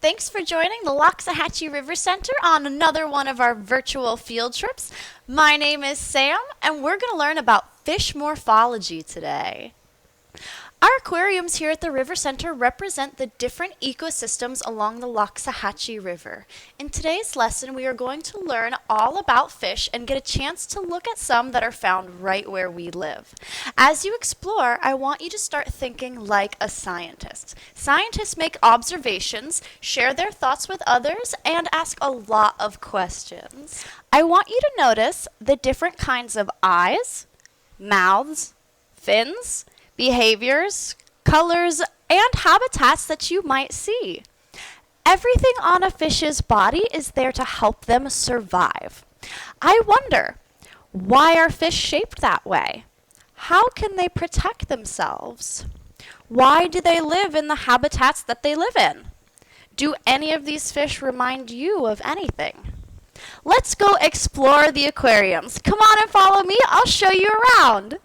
Thanks for joining the Loxahatchee River Center on another one of our virtual field trips. My name is Sam, and we're going to learn about fish morphology today. Our aquariums here at the River Center represent the different ecosystems along the Loxahatchee River. In today's lesson, we are going to learn all about fish and get a chance to look at some that are found right where we live. As you explore, I want you to start thinking like a scientist. Scientists make observations, share their thoughts with others, and ask a lot of questions. I want you to notice the different kinds of eyes, mouths, fins, behaviors, colors, and habitats that you might see. Everything on a fish's body is there to help them survive. I wonder, why are fish shaped that way? How can they protect themselves? Why do they live in the habitats that they live in? Do any of these fish remind you of anything? Let's go explore the aquariums. Come on and follow me. I'll show you around.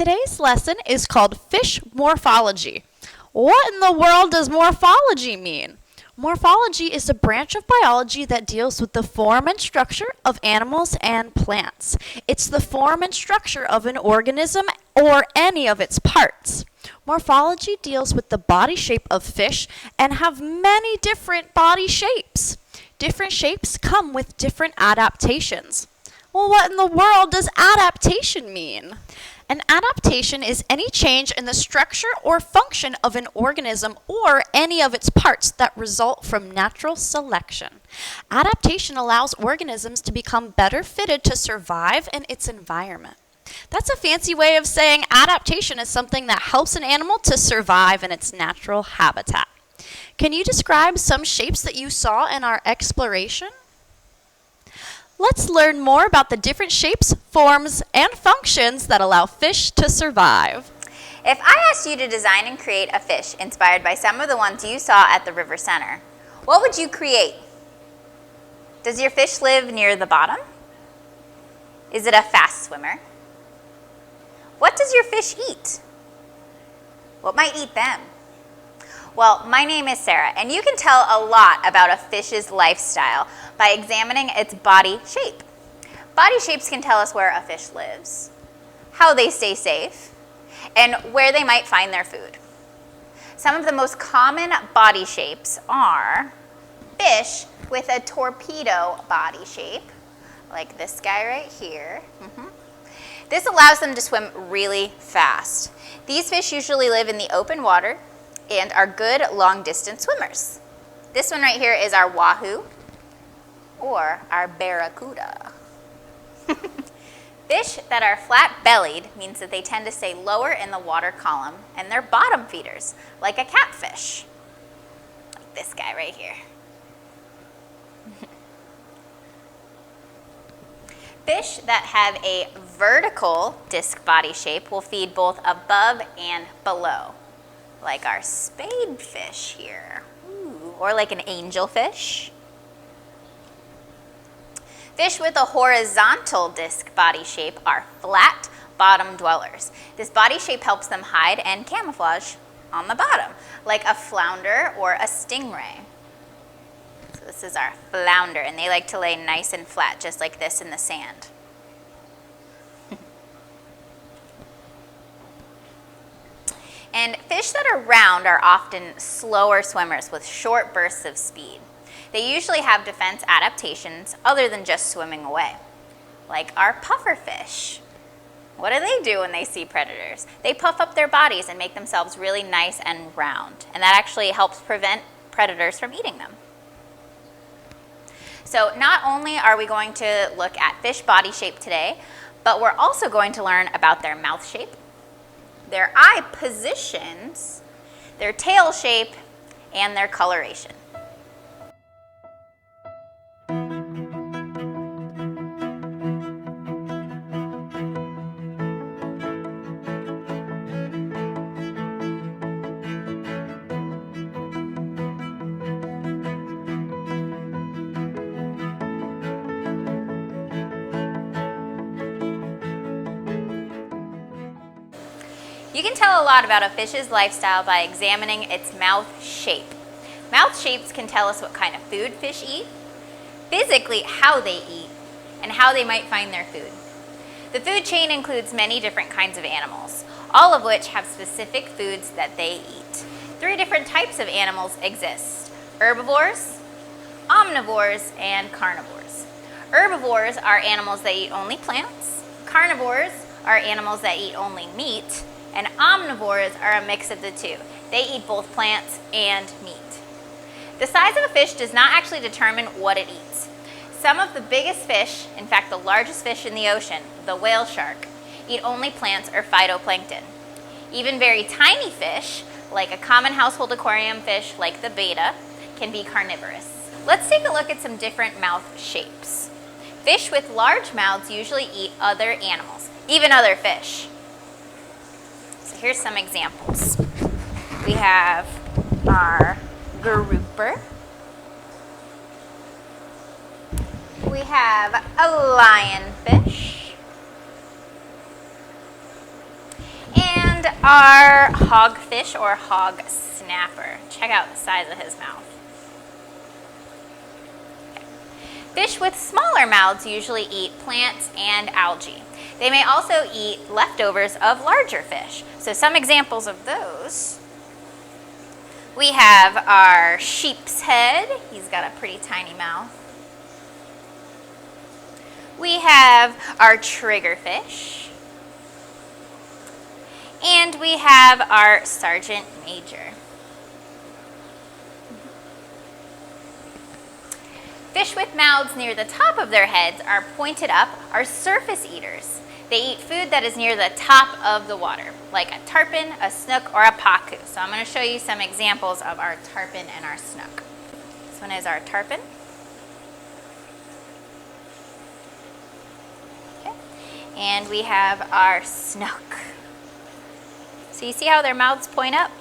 Today's lesson is called Fish Morphology. What in the world does morphology mean? Morphology is a branch of biology that deals with the form and structure of animals and plants. It's the form and structure of an organism or any of its parts. Morphology deals with the body shape of fish and have many different body shapes. Different shapes come with different adaptations. Well, what in the world does adaptation mean? An adaptation is any change in the structure or function of an organism or any of its parts that result from natural selection. Adaptation allows organisms to become better fitted to survive in its environment. That's a fancy way of saying adaptation is something that helps an animal to survive in its natural habitat. Can you describe some shapes that you saw in our exploration? Let's learn more about the different shapes, forms, and functions that allow fish to survive. If I asked you to design and create a fish inspired by some of the ones you saw at the River Center, what would you create? Does your fish live near the bottom? Is it a fast swimmer? What does your fish eat? What might eat them? Well, my name is Sarah, and you can tell a lot about a fish's lifestyle by examining its body shape. Body shapes can tell us where a fish lives, how they stay safe, and where they might find their food. Some of the most common body shapes are fish with a torpedo body shape, like this guy right here. This allows them to swim really fast. These fish usually live in the open water and are good long-distance swimmers. This one right here is our wahoo, or our barracuda. Fish that are flat-bellied means that they tend to stay lower in the water column, and they're bottom feeders, like a catfish, like this guy right here. Fish that have a vertical disc body shape will feed both above and below, like our spadefish here, or like an angelfish. Fish with a horizontal disc body shape are flat bottom dwellers. This body shape helps them hide and camouflage on the bottom, like a flounder or a stingray. So this is our flounder, and they like to lay nice and flat, just like this in the sand. And fish that are round are often slower swimmers with short bursts of speed. They usually have defense adaptations other than just swimming away, like our pufferfish. What do they do when they see predators? They puff up their bodies and make themselves really nice and round, and that actually helps prevent predators from eating them. So not only are we going to look at fish body shape today, but we're also going to learn about their mouth shape, their eye positions, their tail shape, and their coloration. You can tell a lot about a fish's lifestyle by examining its mouth shape. Mouth shapes can tell us what kind of food fish eat, physically how they eat, and how they might find their food. The food chain includes many different kinds of animals, all of which have specific foods that they eat. 3 different types of animals exist: herbivores, omnivores, and carnivores. Herbivores are animals that eat only plants, carnivores are animals that eat only meat, and omnivores are a mix of the two. They eat both plants and meat. The size of a fish does not actually determine what it eats. Some of the biggest fish, in fact the largest fish in the ocean, the whale shark, eat only plants or phytoplankton. Even very tiny fish, like a common household aquarium fish like the betta, can be carnivorous. Let's take a look at some different mouth shapes. Fish with large mouths usually eat other animals, even other fish. So here's some examples. We have our grouper. We have a lionfish. And our hogfish or hog snapper. Check out the size of his mouth. Fish with smaller mouths usually eat plants and algae. They may also eat leftovers of larger fish. So some examples of those. We have our sheep's head. He's got a pretty tiny mouth. We have our triggerfish. And we have our sergeant major. Fish with mouths near the top of their heads are pointed up are surface eaters. They eat food that is near the top of the water, like a tarpon, a snook, or a pacu. So I'm going to show you some examples of our tarpon and our snook. This one is our tarpon. Okay. And we have our snook. So you see how their mouths point up?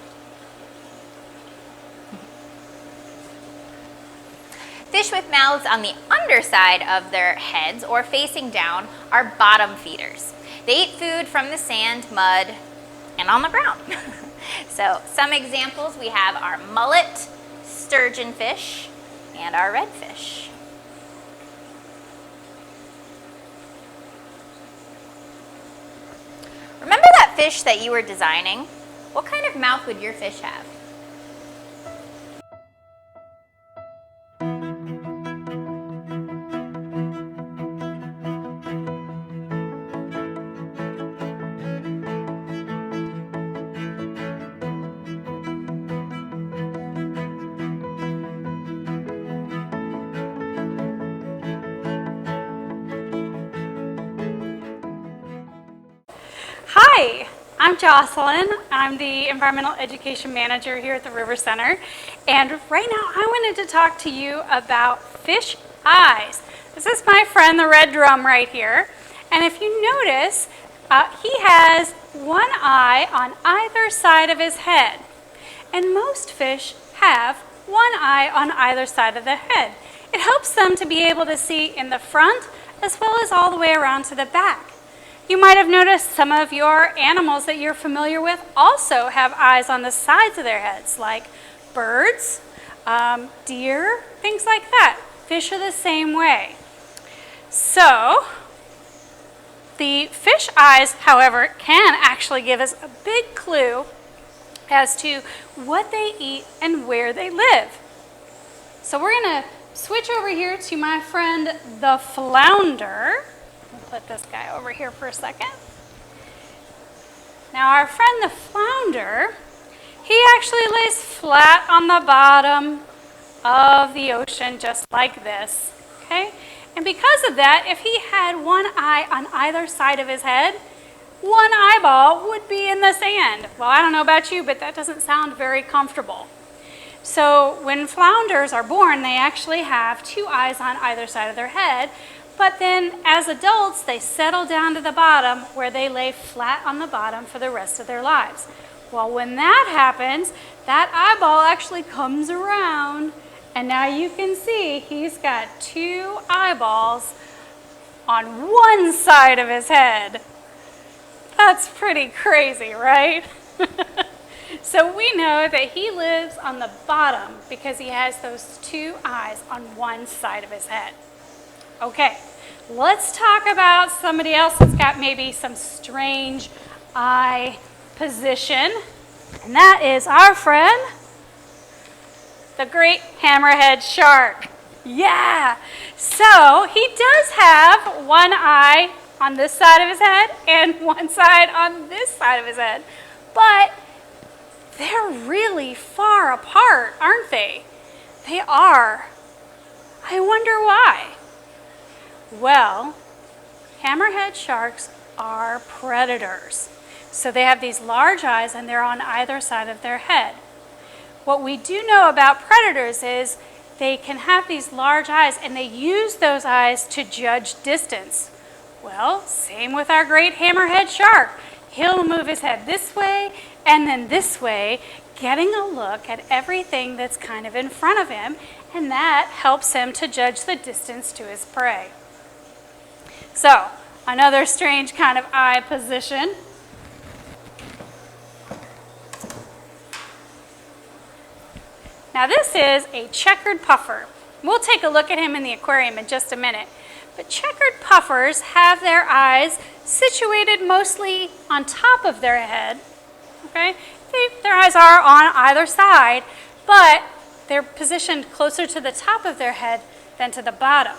Fish with mouths on the underside of their heads or facing down are bottom feeders. They eat food from the sand, mud, and on the ground. So some examples, we have our mullet, sturgeonfish, and our redfish. Remember that fish that you were designing? What kind of mouth would your fish have? Hi, I'm Jocelyn. I'm the Environmental Education Manager here at the River Center. And right now I wanted to talk to you about fish eyes. This is my friend, the red drum right here. And if you notice, he has one eye on either side of his head. And most fish have one eye on either side of the head. It helps them to be able to see in the front as well as all the way around to the back. You might have noticed some of your animals that you're familiar with also have eyes on the sides of their heads, like birds, deer, things like that. Fish are the same way. So, the fish eyes, however, can actually give us a big clue as to what they eat and where they live. So we're going to switch over here to my friend the flounder. I'll put this guy over here for a second. Now our friend the flounder, he actually lays flat on the bottom of the ocean just like this, okay? And because of that, if he had one eye on either side of his head, one eyeball would be in the sand. Well, I don't know about you, but that doesn't sound very comfortable. So when flounders are born, they actually have two eyes on either side of their head, but then as adults, they settle down to the bottom where they lay flat on the bottom for the rest of their lives. Well, when that happens, that eyeball actually comes around, and now you can see he's got two eyeballs on one side of his head. That's pretty crazy, right? So we know that he lives on the bottom because he has those two eyes on one side of his head. Okay, let's talk about somebody else that's got maybe some strange eye position, and that is our friend, the great hammerhead shark. Yeah, so he does have one eye on this side of his head and one side on this side of his head, but they're really far apart, aren't they? They are. I wonder why. Well, hammerhead sharks are predators. So they have these large eyes and they're on either side of their head. What we do know about predators is they can have these large eyes and they use those eyes to judge distance. Well, same with our great hammerhead shark. He'll move his head this way and then this way, getting a look at everything that's kind of in front of him, and that helps him to judge the distance to his prey. So, another strange kind of eye position. Now this is a checkered puffer. We'll take a look at him in the aquarium in just a minute. But checkered puffers have their eyes situated mostly on top of their head. Okay? Their eyes are on either side, but they're positioned closer to the top of their head than to the bottom.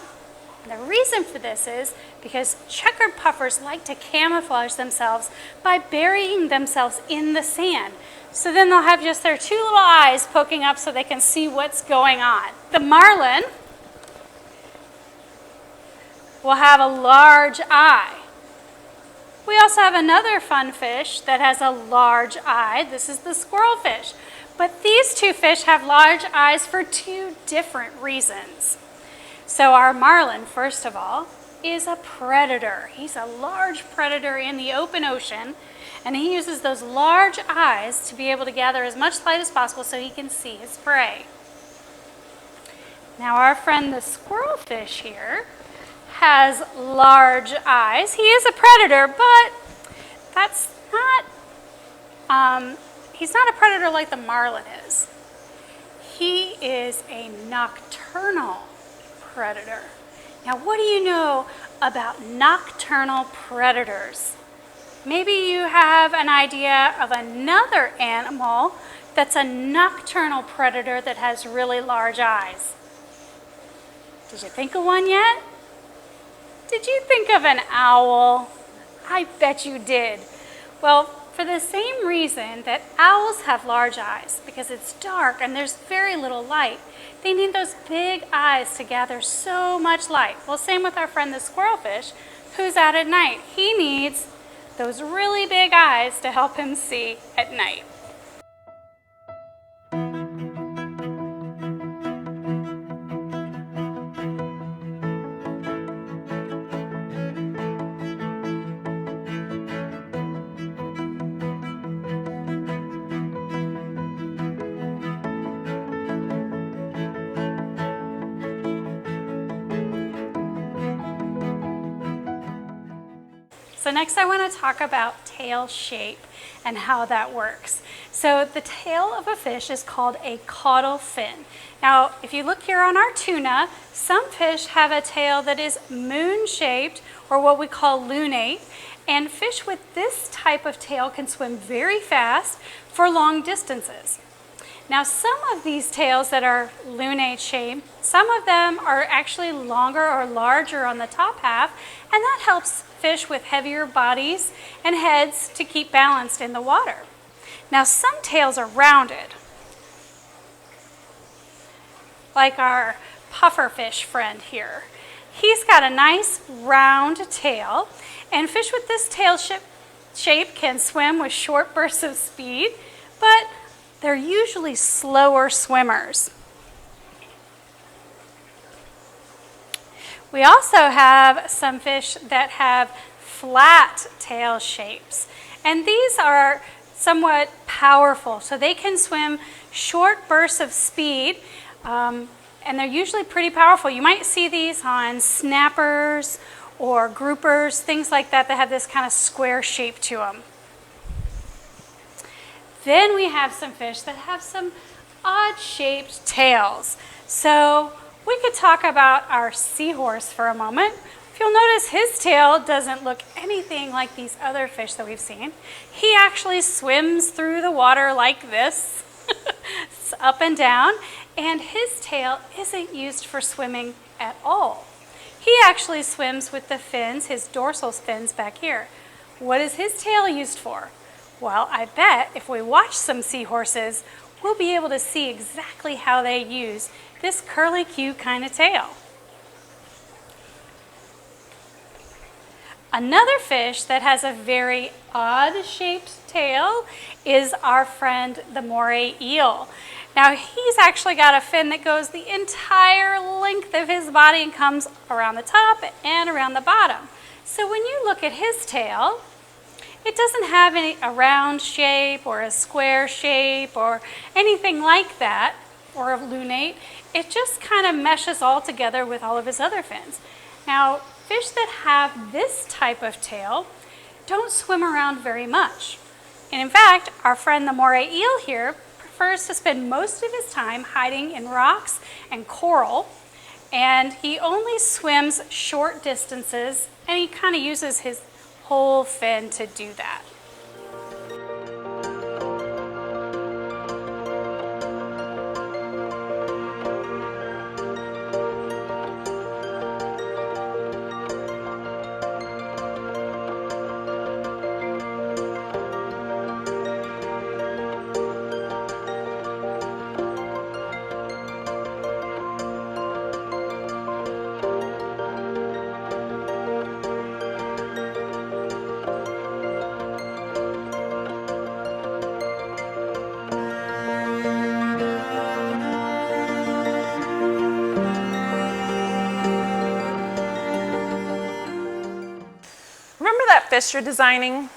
And the reason for this is because checkered puffers like to camouflage themselves by burying themselves in the sand. So then they'll have just their two little eyes poking up so they can see what's going on. The marlin will have a large eye. We also have another fun fish that has a large eye. This is the squirrelfish. But these two fish have large eyes for two different reasons. So our marlin, first of all, is a predator. He's a large predator in the open ocean, and he uses those large eyes to be able to gather as much light as possible so he can see his prey. Now our friend the squirrelfish here has large eyes. He is a predator, but that's not, he's not a predator like the marlin is. He is a nocturnal predator. Now, what do you know about nocturnal predators? Maybe you have an idea of another animal that's a nocturnal predator that has really large eyes. Did you think of one yet? Did you think of an owl? I bet you did. Well, for the same reason that owls have large eyes, because it's dark and there's very little light, they need those big eyes to gather so much light. Well, same with our friend the squirrelfish, who's out at night. He needs those really big eyes to help him see at night. So next I want to talk about tail shape and how that works. So the tail of a fish is called a caudal fin. Now, if you look here on our tuna, some fish have a tail that is moon-shaped, or what we call lunate, and fish with this type of tail can swim very fast for long distances. Now, some of these tails that are lunate shaped, some of them are actually longer or larger on the top half, and that helps fish with heavier bodies and heads to keep balanced in the water. Now, some tails are rounded, like our pufferfish friend here. He's got a nice round tail, and fish with this tail shape can swim with short bursts of speed, but they're usually slower swimmers. We also have some fish that have flat tail shapes, and these are somewhat powerful, so they can swim short bursts of speed, and they're usually pretty powerful. You might see these on snappers or groupers, things like that that have this kind of square shape to them. Then we have some fish that have some odd-shaped tails. So we could talk about our seahorse for a moment. If you'll notice, his tail doesn't look anything like these other fish that we've seen. He actually swims through the water like this, it's up and down, and his tail isn't used for swimming at all. He actually swims with the fins, his dorsal fins back here. What is his tail used for? Well, I bet if we watch some seahorses, we'll be able to see exactly how they use this curly-Q kind of tail. Another fish that has a very odd-shaped tail is our friend the moray eel. Now, he's actually got a fin that goes the entire length of his body and comes around the top and around the bottom. So when you look at his tail, it doesn't have a round shape or a square shape or anything like that, or a lunate. It just kind of meshes all together with all of his other fins. Now, fish that have this type of tail don't swim around very much. And in fact, our friend the moray eel here prefers to spend most of his time hiding in rocks and coral, and he only swims short distances, and he kind of uses his whole fin to do that. Remember that fish you're designing?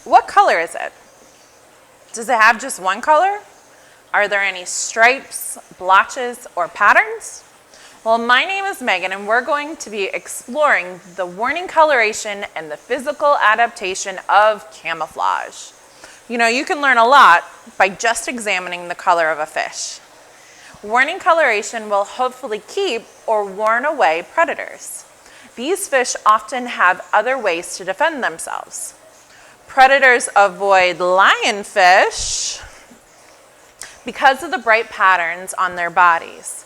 What color is it? Does it have just one color? Are there any stripes, blotches, or patterns? Well, my name is Megan, and we're going to be exploring the warning coloration and the physical adaptation of camouflage. You know, you can learn a lot by just examining the color of a fish. Warning coloration will hopefully keep or warn away predators. These fish often have other ways to defend themselves. Predators avoid lionfish because of the bright patterns on their bodies.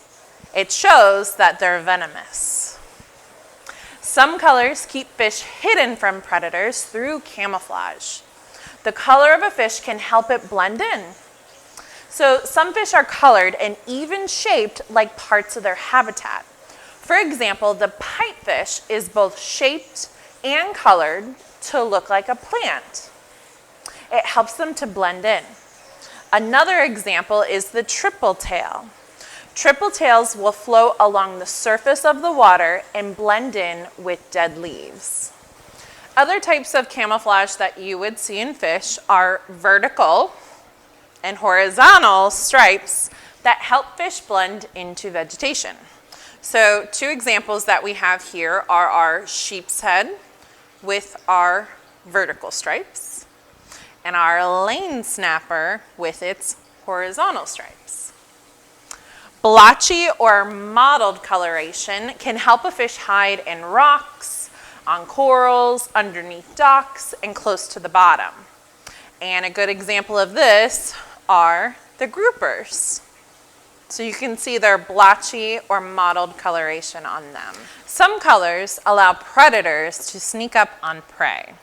It shows that they're venomous. Some colors keep fish hidden from predators through camouflage. The color of a fish can help it blend in. So some fish are colored and even shaped like parts of their habitat. For example, the pipefish is both shaped and colored to look like a plant. It helps them to blend in. Another example is the triple tail. Triple tails will float along the surface of the water and blend in with dead leaves. Other types of camouflage that you would see in fish are vertical and horizontal stripes that help fish blend into vegetation. So 2 examples that we have here are our sheep's head with our vertical stripes and our lane snapper with its horizontal stripes. Blotchy or mottled coloration can help a fish hide in rocks, on corals, underneath docks, and close to the bottom. And a good example of this are the groupers. So you can see their blotchy or mottled coloration on them. Some colors allow predators to sneak up on prey.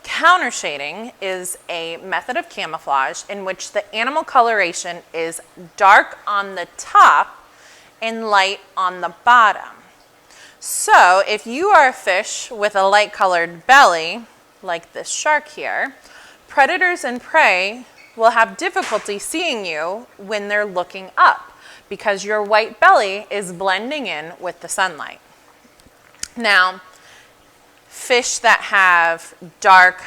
Countershading is a method of camouflage in which the animal coloration is dark on the top and light on the bottom. So if you are a fish with a light colored belly, like this shark here, predators and prey will have difficulty seeing you when they're looking up because your white belly is blending in with the sunlight. Now, fish that have dark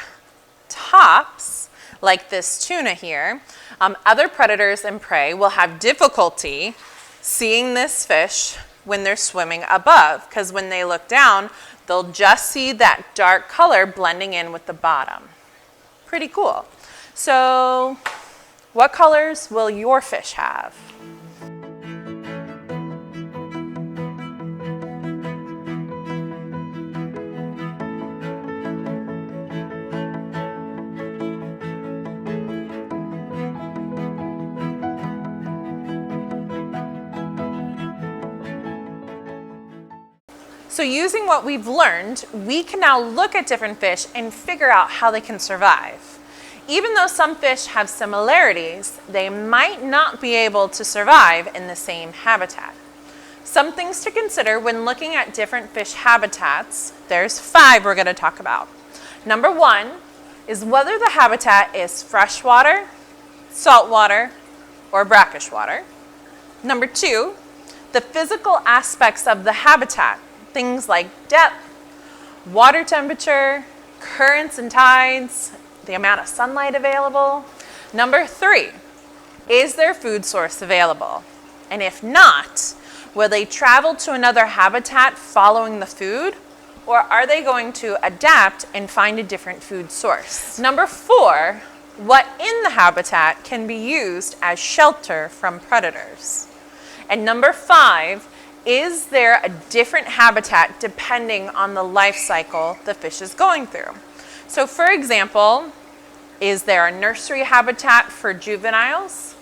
tops, like this tuna here, other predators and prey will have difficulty seeing this fish when they're swimming above, because when they look down, they'll just see that dark color blending in with the bottom. Pretty cool. So, what colors will your fish have? So using what we've learned, we can now look at different fish and figure out how they can survive. Even though some fish have similarities, they might not be able to survive in the same habitat. Some things to consider when looking at different fish habitats, there's 5 we're going to talk about. Number 1 is whether the habitat is freshwater, saltwater, or brackish water. Number 2, the physical aspects of the habitat. Things like depth, water temperature, currents and tides, the amount of sunlight available. Number 3, is their food source available? And if not, will they travel to another habitat following the food? Or are they going to adapt and find a different food source? Number 4, what in the habitat can be used as shelter from predators? And number 5, is there a different habitat depending on the life cycle the fish is going through? So for example, is there a nursery habitat for juveniles?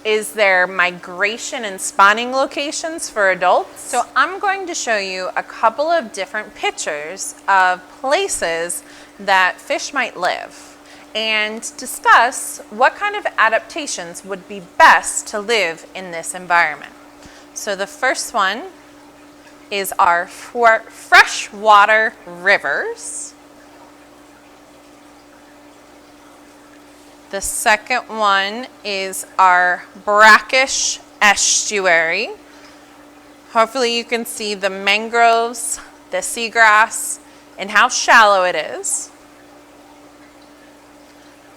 Is there migration and spawning locations for adults? So I'm going to show you a couple of different pictures of places that fish might live and discuss what kind of adaptations would be best to live in this environment. So the first one is our freshwater rivers. The second one is our brackish estuary. Hopefully you can see the mangroves, the seagrass, and how shallow it is.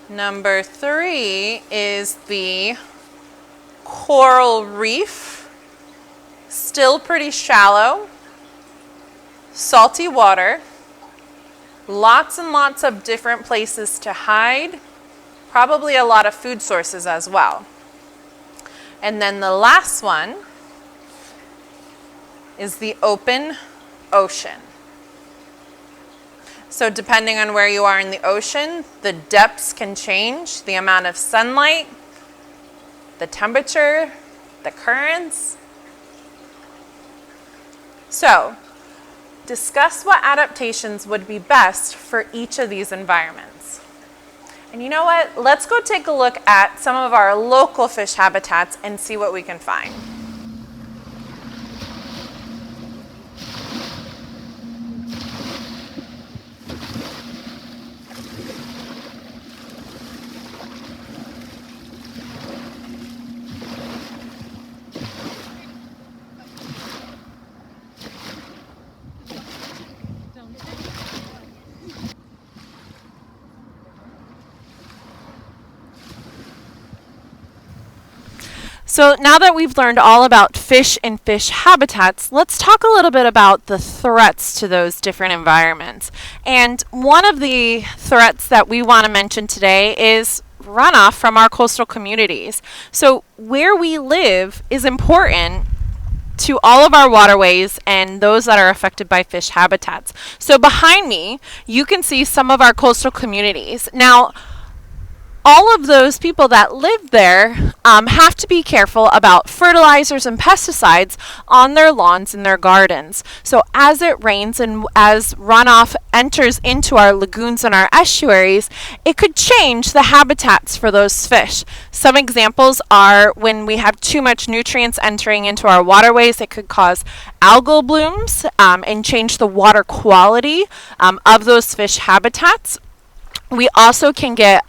Number 3 is the coral reef. Still pretty shallow, salty water, lots and lots of different places to hide, probably a lot of food sources as well. And then the last one is the open ocean. So depending on where you are in the ocean, the depths can change, the amount of sunlight, the temperature, the currents. So, discuss what adaptations would be best for each of these environments. And you know what? Let's go take a look at some of our local fish habitats and see what we can find. So now that we've learned all about fish and fish habitats, let's talk a little bit about the threats to those different environments. And one of the threats that we want to mention today is runoff from our coastal communities. So where we live is important to all of our waterways and those that are affected by fish habitats. So behind me, you can see some of our coastal communities. Now, all of those people that live there have to be careful about fertilizers and pesticides on their lawns and their gardens. So as it rains and as runoff enters into our lagoons and our estuaries, it could change the habitats for those fish. Some examples are when we have too much nutrients entering into our waterways, it could cause algal blooms and change the water quality of those fish habitats. We also can get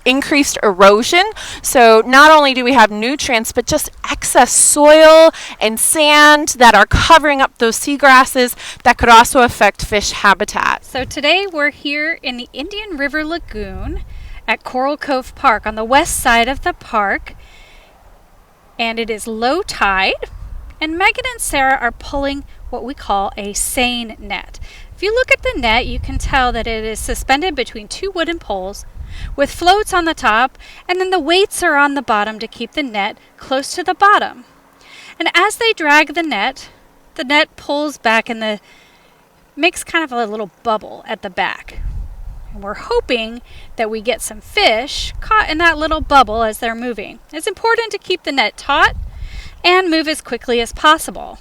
increased erosion. So not only do we have nutrients, but just excess soil and sand that are covering up those seagrasses that could also affect fish habitat. So today we're here in the Indian River Lagoon at Coral Cove Park on the west side of the park. And it is low tide. And Megan and Sarah are pulling what we call a seine net. If you look at the net, you can tell that it is suspended between two wooden poles with floats on the top, and then the weights are on the bottom to keep the net close to the bottom. And as they drag the net pulls back and makes kind of a little bubble at the back. And we're hoping that we get some fish caught in that little bubble as they're moving. It's important to keep the net taut and move as quickly as possible.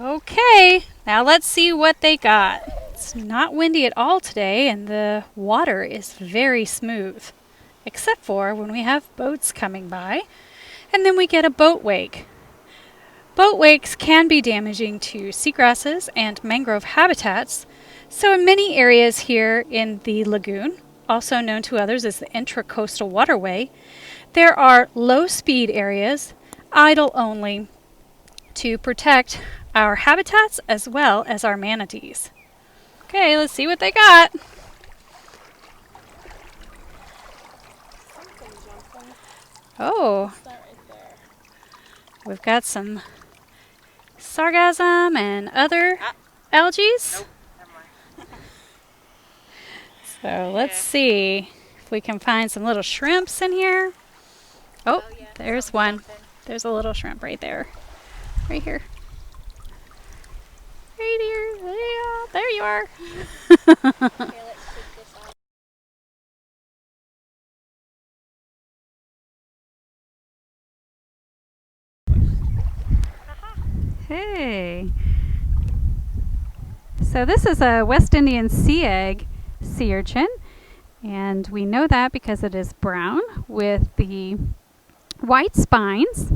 Okay, now let's see what they got. It's not windy at all today and the water is very smooth, except for when we have boats coming by and then we get a boat wake. Boat wakes can be damaging to seagrasses and mangrove habitats, so in many areas here in the lagoon, also known to others as the intracoastal waterway, there are low speed areas, idle only, to protect our habitats as well as our manatees. Okay, let's see what they got. Oh, we've got some sargassum and other algae. So let's see if we can find some little shrimps in here. Oh, there's one. There's a little shrimp right there. Right here. Right here. Yeah, there you are. Hey. So this is a West Indian sea egg sea urchin, and we know that because it is brown with the white spines.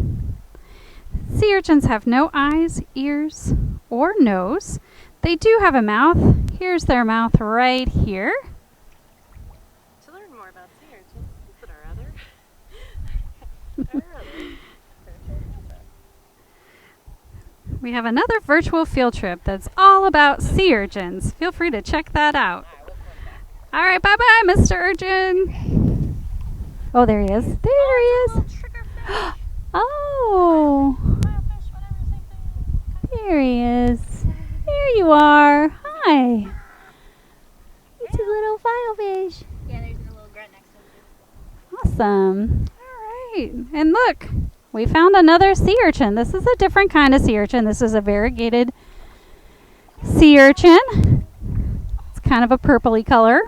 Sea urchins have no eyes, ears, or nose. They do have a mouth. Here's their mouth right here. To learn more about sea urchins, visit our other We have another virtual field trip that's all about sea urchins. Feel free to check that out. All right, bye-bye, Mr. Urchin. Oh, there he is. There he is. Oh. There he is. There you are. Hi. It's a little filefish. Yeah, there's a little grunt next to him. Awesome. All right. And look, we found another sea urchin. This is a different kind of sea urchin. This is a variegated sea urchin. It's kind of a purpley color.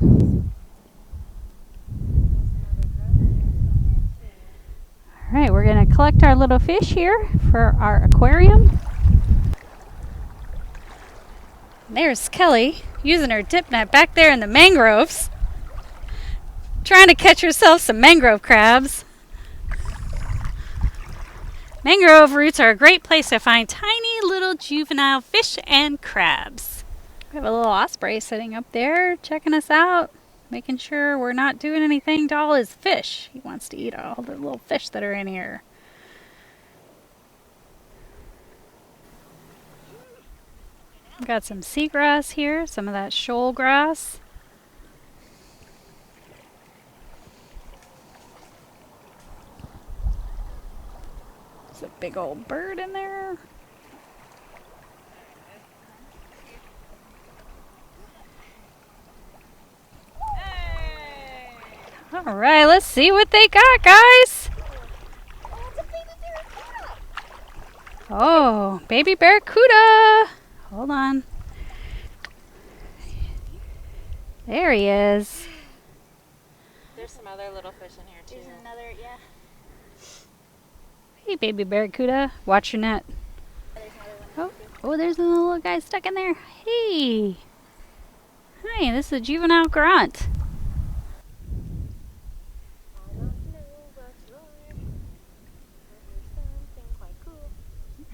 All right, we're going to collect our little fish here for our aquarium. There's Kelly using her dip net back there in the mangroves, trying to catch herself some mangrove crabs. Mangrove roots are a great place to find tiny little juvenile fish and crabs. We have a little osprey sitting up there checking us out. making sure we're not doing anything to all his fish. He wants to eat all the little fish that are in here. Got some seagrass here, some of that shoal grass. There's a big old bird in there. All right, let's see what they got, guys. Oh, baby barracuda. Hold on. There he is. There's some other little fish in here too. There's another, yeah. Hey, baby barracuda. Watch your net. Oh, there's another little guy stuck in there. Hey. Hi, this is a juvenile grunt.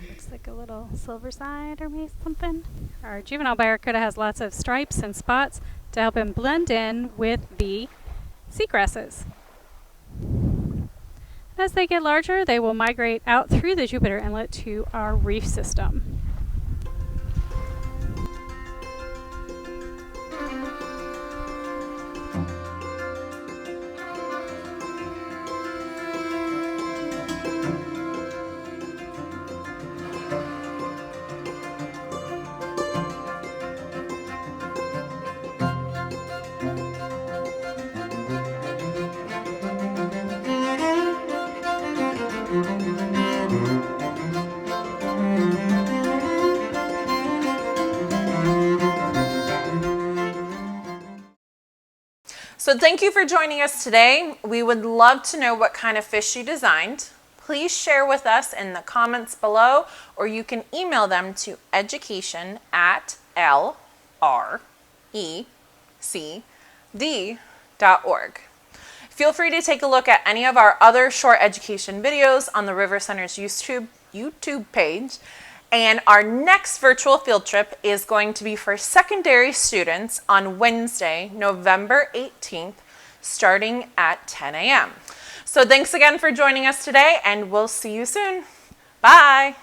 Looks like a little silver side or maybe something. Our juvenile barracuda has lots of stripes and spots to help him blend in with the seagrasses. As they get larger, they will migrate out through the Jupiter Inlet to our reef system. So thank you for joining us today. We would love to know what kind of fish you designed. Please share with us in the comments below, or you can email them to education@lrecd.org. Feel free to take a look at any of our other short education videos on the River Center's YouTube page. And our next virtual field trip is going to be for secondary students on Wednesday, November 18th, starting at 10 a.m. So thanks again for joining us today, and we'll see you soon. Bye.